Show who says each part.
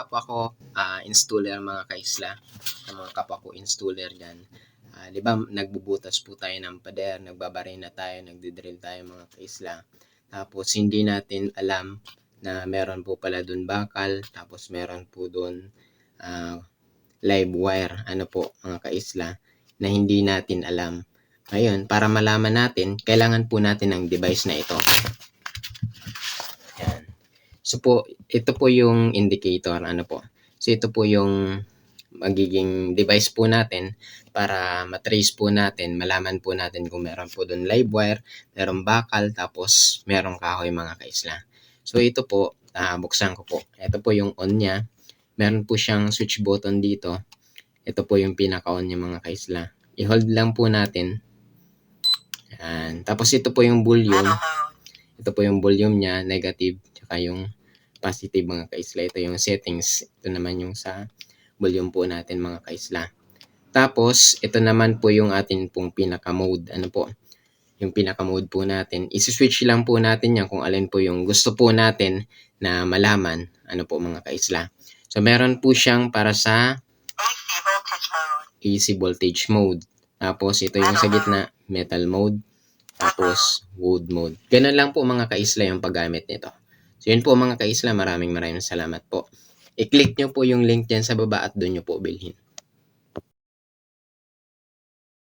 Speaker 1: kapwa ko installer mga kaisla, sa mga kapwa ko installer dyan. Di ba nagbubutas po tayo ng pader, nagbabarina tayo, nagdidrill tayo mga kaisla. Tapos hindi natin alam na meron po pala dun bakal, tapos meron po dun live wire, ano po mga kaisla, na hindi natin alam. Ngayon, para malaman natin, kailangan po natin ng device na ito. Yan. So po, ito po yung indicator, ano po. So ito po yung magiging device po natin para matrace po natin, malaman po natin kung meron po doon live wire, meron bakal, tapos meron kahoy mga kaisla. So ito po, buksan ko po. Ito po yung on niya. Meron po siyang switch button dito. Ito po yung pinaka-on niya mga kaisla. I-hold lang po natin. Yan. Tapos ito po yung volume. Ito po yung volume niya, negative, tsaka yung positive mga kaisla. Ito yung settings. Ito naman yung sa volume po natin mga kaisla. Tapos, ito naman po yung atin pong pinaka-mode. Ano po? Yung pinaka-mode po natin. Isi-switch lang po natin yan kung alin po yung gusto po natin na malaman. Ano po mga kaisla. So, meron po siyang para sa AC voltage mode. Tapos, ito yung sa gitna, metal mode. Tapos, wood mode. Ganun lang po mga kaisla yung paggamit nito. So, yun po mga kaisla. Maraming salamat po. I-click nyo po yung link dyan sa baba at doon nyo po bilhin.